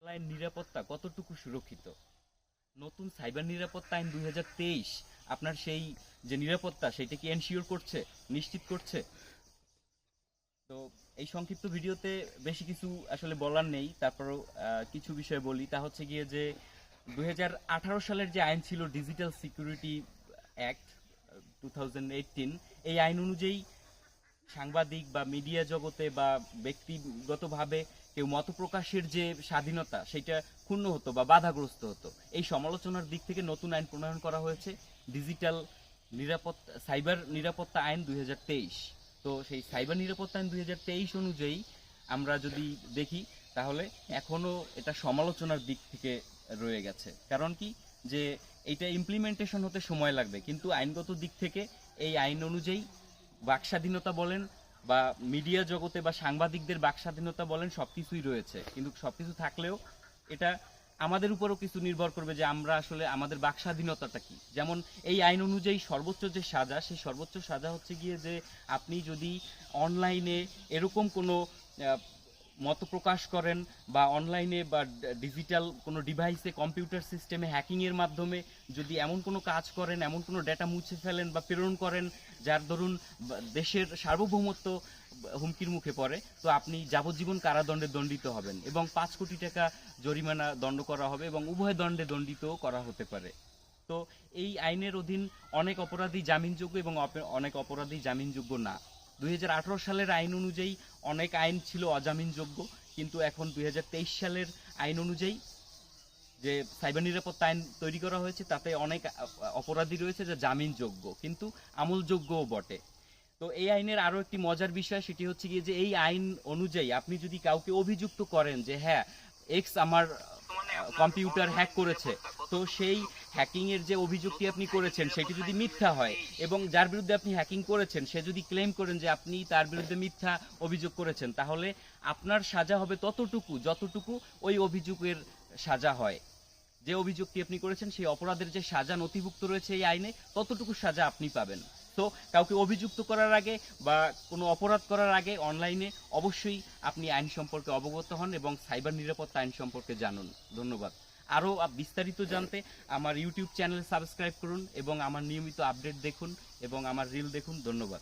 Online নিরাপত্তা কতটুকু সুরক্ষিত? নতুন সাইবার নিরাপত্তা আইন 2023 আপনার সেই যে নিরাপত্তা সেটা কি এনশিওর করছে, নিশ্চিত করছে? তো এই সংক্ষিপ্ত ভিডিওতে বেশি কিছু আসলে বলার নেই, তারপরও কিছু বিষয় বলি। তা হচ্ছে গিয়ে যে 2018 সালের যে আইন ছিল ডিজিটাল সিকিউরিটি অ্যাক্ট 2018, এই আইন অনুযায়ী সাংবাদিক বা মিডিয়া জগতে বা ব্যক্তিগতভাবে কেউ মত প্রকাশের যে স্বাধীনতা সেটা ক্ষুণ্ণ হতো বা বাধাগ্রস্ত হতো। এই সমালোচনার দিক থেকে নতুন আইন প্রণয়ন করা হয়েছে, ডিজিটাল নিরাপত্তা সাইবার নিরাপত্তা আইন 2023। তো সেই সাইবার নিরাপত্তা আইন 2023 অনুযায়ী আমরা যদি দেখি তাহলে এখনো এটা সমালোচনার দিক থেকে রয়ে গেছে। কারণ কি, যে এটা ইমপ্লিমেন্টেশন হতে সময় লাগবে, কিন্তু আইনগত দিক থেকে এই আইন অনুযায়ী বাক স্বাধীনতা বলেন বা মিডিয়া জগতে বা সাংবাদিকদের বাক স্বাধীনতা বলেন, সবকিছুই রয়েছে। কিন্তু সবকিছু থাকলেও এটা আমাদের উপরও কিছু নির্ভর করবে যে আমরা আসলে আমাদের বাক স্বাধীনতাটা কি। যেমন এই আইন অনুযায়ী সর্বোচ্চ যে সাজা, সেই সর্বোচ্চ সাজা হচ্ছে গিয়ে যে আপনি যদি অনলাইনে এরকম কোনো মত প্রকাশ করেন বা অনলাইনে বা ডিজিটাল কোনো ডিভাইসে, কম্পিউটার সিস্টেমে হ্যাকিংয়ের মাধ্যমে যদি এমন কোনো কাজ করেন, এমন কোনো ডেটা মুছে ফেলেন বা প্রেরণ করেন যার দরুন দেশের সার্বভৌমত্ব হুমকির মুখে পড়ে, তো আপনি যাবজ্জীবন কারাদণ্ডে দণ্ডিত হবেন এবং 5 কোটি টাকা জরিমানা দণ্ড করা হবে এবং উভয় দণ্ডে দণ্ডিত করা হতে পারে। তো এই আইনের অধীন অনেক অপরাধী জামিনযোগ্য এবং অনেক অপরাধী জামিনযোগ্য না। 2018 সালের আইন অনুযায়ী অনেক আইন ছিল অজামিনযোগ্য, কিন্তু এখন 2023 সালের আইন অনুযায়ী যে সাইবার নিরাপত্তা আইন তৈরি করা হয়েছে তাতে অনেক অপরাধী রয়েছে যা জামিনযোগ্য কিন্তু আমলযোগ্যও বটে। তো এই আইনের আরো একটি মজার বিষয়, সেটি হচ্ছে গিয়ে যে এই আইন অনুযায়ী আপনি যদি কাউকে অভিযুক্ত করেন যে হ্যাঁ এক্স আমার কম্পিউটার হ্যাক করেছে, তো সেই হ্যাকিং এর যে অভিযুক্তি আপনি করেছেন সেটি যদি মিথ্যা হয় এবং যার বিরুদ্ধে আপনি হ্যাকিং করেছেন সে যদি ক্লেম করেন যে আপনি তার বিরুদ্ধে মিথ্যা অভিযোগ করেছেন, তাহলে আপনার সাজা হবে ততটুকু যতটুকু ওই অভিযোগের সাজা হয়। যে অভিযোগটি আপনি করেছেন সেই অপরাধের যে সাজা নথিভুক্ত রয়েছে এই আইনে, ততটুকু সাজা আপনি পাবেন। তো কাউকে অভিযুক্ত করার আগে বা কোনো অপরাধ করার আগে অনলাইনে অবশ্যই আপনি আইন সম্পর্কে অবগত হন এবং সাইবার নিরাপত্তা আইন সম্পর্কে জানুন। ধন্যবাদ। আরও বিস্তারিত জানতে আমার ইউটিউব চ্যানেল সাবস্ক্রাইব করুন এবং আমার নিয়মিত আপডেট দেখুন এবং আমার রিল দেখুন। ধন্যবাদ।